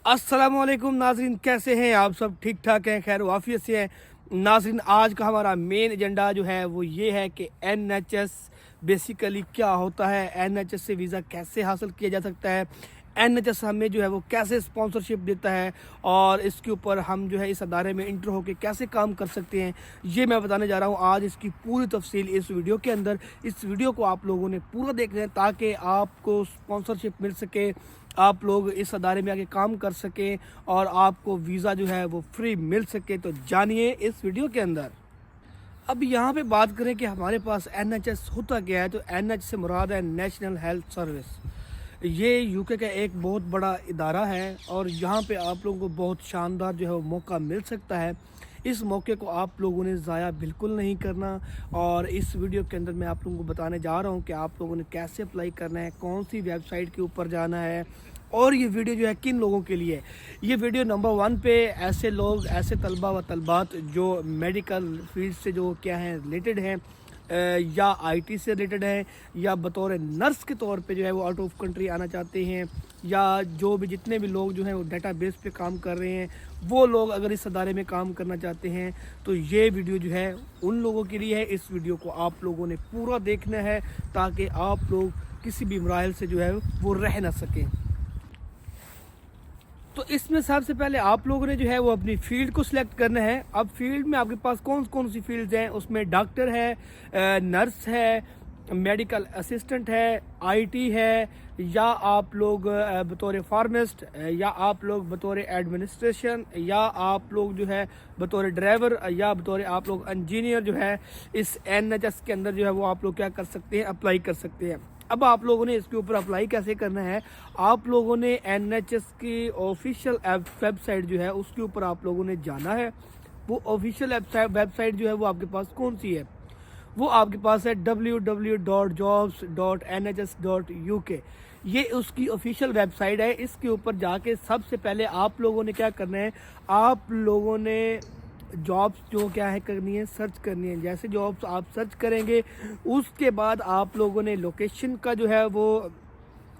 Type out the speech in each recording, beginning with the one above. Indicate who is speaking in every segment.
Speaker 1: अस्सलामुअलैकुम नाजरीन, कैसे हैं आप? सब ठीक ठाक हैं, खैर वाफियत से हैं नाजरीन। आज का हमारा मेन एजेंडा जो है वो ये है कि NHS बेसिकली क्या होता है, NHS से वीज़ा कैसे हासिल किया जा सकता है, NHS हमें जो है वो कैसे स्पॉन्सरशिप देता है और इसके ऊपर हम जो है इस अदारे में इंटर होकर कैसे काम कर सकते हैं, ये मैं बताने जा रहा हूँ आज। इसकी पूरी तफसील इस वीडियो के अंदर। इस वीडियो को आप लोगों ने पूरा देखना है ताकि आपको स्पॉन्सरशिप मिल सके, आप लोग इस अदारे में आके काम कर सकें और आपको वीज़ा जो है वो फ्री मिल सके। तो जानिए इस वीडियो के अंदर। अब यहाँ पे बात करें कि हमारे पास NHS होता क्या है, तो NHS से मुराद है नेशनल हेल्थ सर्विस। ये यूके का एक बहुत बड़ा इदारा है और यहाँ पे आप लोगों को बहुत शानदार जो है वो मौका मिल सकता है। इस मौके को आप लोगों ने ज़ाया बिल्कुल नहीं करना और इस वीडियो के अंदर मैं आप लोगों को बताने जा रहा हूँ कि आप लोगों ने कैसे अप्लाई करना है, कौन सी वेबसाइट के ऊपर जाना है और ये वीडियो जो है किन लोगों के लिए। ये वीडियो नंबर 1 पे ऐसे लोग, ऐसे तलबा व तलबात जो मेडिकल फील्ड से जो क्या है रिलेटेड हैं या IT से रिलेटेड है या बतौर नर्स के तौर पे जो है वो आउट ऑफ कंट्री आना चाहते हैं, या जो भी जितने भी लोग जो हैं वो डेटाबेस पे काम कर रहे हैं, वो लोग अगर इस अदारे में काम करना चाहते हैं तो ये वीडियो जो है उन लोगों के लिए है। इस वीडियो को आप लोगों ने पूरा देखना है ताकि आप लोग किसी भी मराहल से जो है वो रह ना सकें। तो इसमें सबसे पहले आप लोगों ने जो है वो अपनी फील्ड को सिलेक्ट करना है। अब फील्ड में आपके पास कौन कौन सी फील्ड्स हैं, उसमें डॉक्टर है, नर्स है, मेडिकल असिस्टेंट है, IT है, या आप लोग बतौर फार्मासिस्ट, या आप लोग बतौर एडमिनिस्ट्रेशन, या आप लोग जो है बतौर ड्राइवर, या बतौर आप लोग इंजीनियर जो है इस NHS के अंदर जो है वो आप लोग क्या कर सकते हैं, अप्लाई कर सकते हैं। अब आप लोगों ने इसके ऊपर अप्लाई कैसे करना है, आप लोगों ने NHS की ऑफिशियल वेबसाइट जो है उसके ऊपर आप लोगों ने जाना है। वो ऑफिशियल वेबसाइट जो है वो आपके पास कौन सी है, वो आपके पास है www.jobs.nhs.uk। ये उसकी ऑफिशियल वेबसाइट है। इसके ऊपर जाके सबसे पहले आप लोगों ने क्या करना है, आप लोगों ने जॉब्स जो क्या है करनी है, सर्च करनी है। जैसे जॉब्स आप सर्च करेंगे उसके बाद आप लोगों ने लोकेशन का जो है वो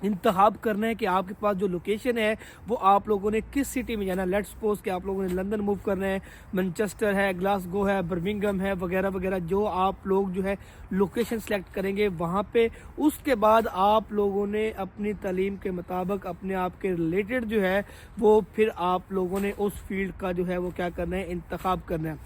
Speaker 1: इंतखाब करना है कि आपके पास जो लोकेशन है वो आप लोगों ने किस सिटी में जाना है। लेट्स सपोज कि आप लोगों ने लंदन मूव करना है, मैनचेस्टर है, ग्लासगो है, बर्मिंघम है, वगैरह वगैरह, जो आप लोग जो है लोकेशन सेलेक्ट करेंगे वहाँ पे। उसके बाद आप लोगों ने अपनी तालीम के मुताबिक अपने आप के रिलेटेड जो है वो फिर आप लोगों ने उस फील्ड का जो है वो क्या करना है, इंतखाब करना है।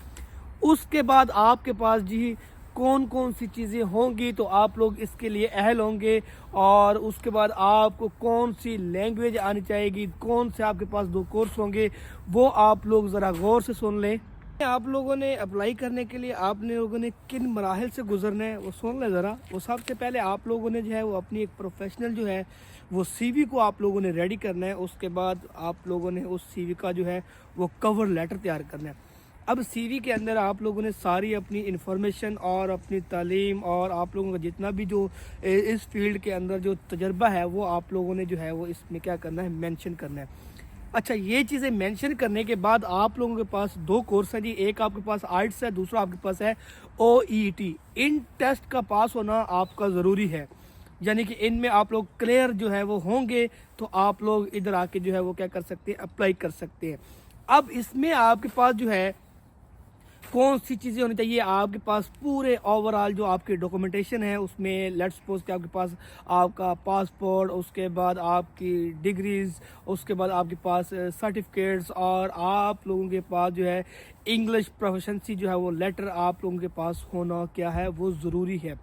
Speaker 1: उसके बाद आपके पास जी कौन कौन सी चीज़ें होंगी तो आप लोग इसके लिए अहल होंगे, और उसके बाद आपको कौन सी लैंग्वेज आनी चाहिए, कौन से आपके पास 2 कोर्स होंगे, वो आप लोग ज़रा गौर से सुन लें। आप लोगों ने अप्लाई करने के लिए आपने लोगों ने किन मराहल से गुजरना है वो सुन लें ज़रा। वो सबसे पहले आप लोगों ने जो है वो अपनी एक प्रोफेशनल जो है वो CV को आप लोगों ने रेडी करना है। उसके बाद आप लोगों ने उस CV का जो है वो कवर लेटर तैयार करना है। अब CV के अंदर आप लोगों ने सारी अपनी इन्फॉर्मेशन और अपनी तालीम और आप लोगों का जितना भी जो इस फील्ड के अंदर जो तजर्बा है वो आप लोगों ने जो है वो इसमें क्या करना है, मेंशन करना है। अच्छा, ये चीज़ें मेंशन करने के बाद आप लोगों के पास 2 कोर्स हैं जी। एक आपके पास IELTS है, दूसरा आपके पास है OET। इन टेस्ट का पास होना आपका ज़रूरी है, यानी कि इनमें आप लोग क्लियर जो है वो होंगे तो आप लोग इधर आके जो है वो क्या कर सकते हैं, अप्लाई कर सकते हैं। अब इसमें आपके पास जो है कौन सी चीज़ें होनी चाहिए, आपके पास पूरे ओवरऑल जो आपकी डॉक्यूमेंटेशन है उसमें लेट्स सपोज कि आपके पास आपका पासपोर्ट, उसके बाद आपकी डिग्रीज़, उसके बाद आपके पास सर्टिफिकेट्स, और आप लोगों के पास जो है इंग्लिश प्रोफिशिएंसी जो है वो लेटर आप लोगों के पास होना क्या है वो ज़रूरी है।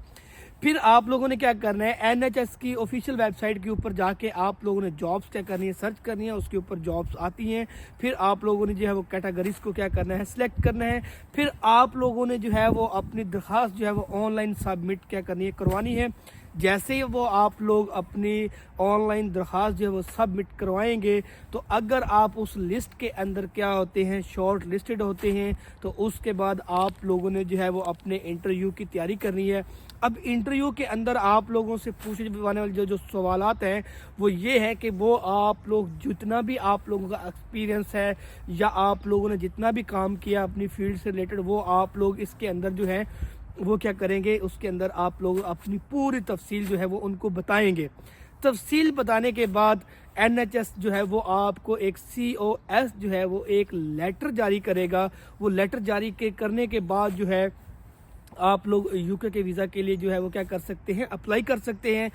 Speaker 1: फिर आप लोगों ने क्या करना है, NHS की ऑफिशियल वेबसाइट के ऊपर जाके आप लोगों ने जॉब्स क्या करनी है, सर्च करनी है। उसके ऊपर जॉब्स आती हैं, फिर आप लोगों ने जो है वो कैटेगरीज को क्या करना है, सिलेक्ट करना है। फिर आप लोगों ने जो है वो अपनी दरख्वास्त जो है वो ऑनलाइन सबमिट क्या करनी है, करवानी है। जैसे ही वो आप लोग अपनी ऑनलाइन दरख्वास्त जो है वो सबमिट करवाएंगे तो अगर आप उस लिस्ट के अंदर क्या होते हैं, शॉर्ट लिस्टेड होते हैं, तो उसके बाद आप लोगों ने जो है वो अपने इंटरव्यू की तैयारी करनी है। अब इंटरव्यू के अंदर आप लोगों से पूछे जाने वाले जो सवालात हैं वो ये है कि वो आप लोग जितना भी आप लोगों का एक्सपीरियंस है या आप लोगों ने जितना भी काम किया अपनी फील्ड से रिलेटेड वो आप लोग इसके अंदर जो है वो क्या करेंगे, उसके अंदर आप लोग अपनी पूरी तफसील जो है वो उनको बताएंगे। तफसील बताने के बाद NHS जो है वो आपको एक COS जो है वो एक लेटर जारी करेगा। वो लेटर जारी करने के बाद जो है आप लोग UK के वीज़ा के लिए जो है वो क्या कर सकते हैं, अप्लाई कर सकते हैं।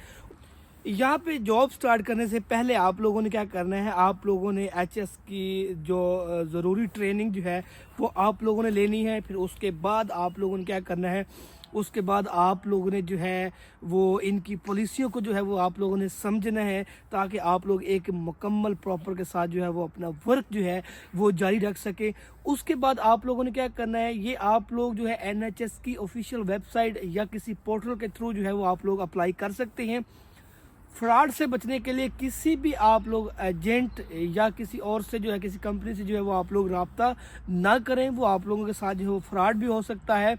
Speaker 1: यहाँ पे जॉब स्टार्ट करने से पहले आप लोगों ने क्या करना है, आप लोगों ने HS की जो ज़रूरी ट्रेनिंग जो है वो आप लोगों ने लेनी है। फिर उसके बाद आप लोगों ने क्या करना है, उसके बाद आप लोगों ने जो है वो इनकी पॉलिसियों को जो है वो आप लोगों ने समझना है, ताकि आप लोग एक मुकम्मल प्रॉपर के साथ जो है वो अपना वर्क जो है वो जारी रख सके। उसके बाद आप लोगों ने क्या करना है, ये आप लोग जो है NHS की ऑफिशियल वेबसाइट या किसी पोर्टल के थ्रू जो है वो आप लोग अप्लाई कर सकते हैं। फ्रॉड से बचने के लिए किसी भी आप लोग एजेंट या किसी और से जो है, किसी कंपनी से जो है वो आप लोग रब्ता ना करें, वो आप लोगों के साथ जो है वो फ्रॉड भी हो सकता है।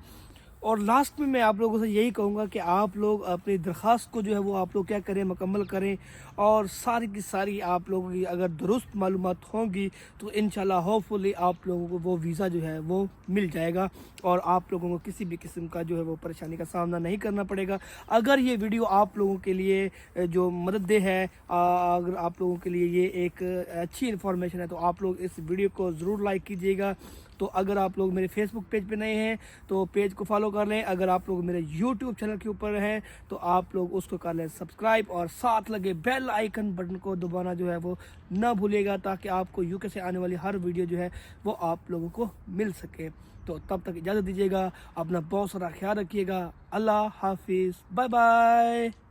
Speaker 1: और लास्ट में मैं आप लोगों से यही कहूँगा कि आप लोग अपनी दरख्वास्त को जो है वो आप लोग क्या करें, मुकम्मल करें। और सारी की सारी आप लोगों की अगर दुरुस्त मालूमात होंगी तो इंशाल्लाह होपफुली आप लोगों को वो वीज़ा जो है वो मिल जाएगा और आप लोगों को किसी भी किस्म का जो है वो परेशानी का सामना नहीं करना पड़ेगा। अगर ये वीडियो आप लोगों के लिए जो मदद है, अगर आप लोगों के लिए ये एक अच्छी इन्फॉर्मेशन है, तो आप लोग इस वीडियो को ज़रूर लाइक कीजिएगा। तो अगर आप लोग मेरे फेसबुक पेज पे नए हैं तो पेज को फॉलो कर लें। अगर आप लोग मेरे यूट्यूब चैनल के ऊपर हैं तो आप लोग उसको कर लें सब्सक्राइब, और साथ लगे बेल आइकन बटन को दबाना जो है वो ना भूलिएगा, ताकि आपको UK से आने वाली हर वीडियो जो है वो आप लोगों को मिल सके। तो तब तक इजाज़त दीजिएगा, अपना बहुत सारा ख्याल रखिएगा। अल्लाह हाफिज़, बाय बाय।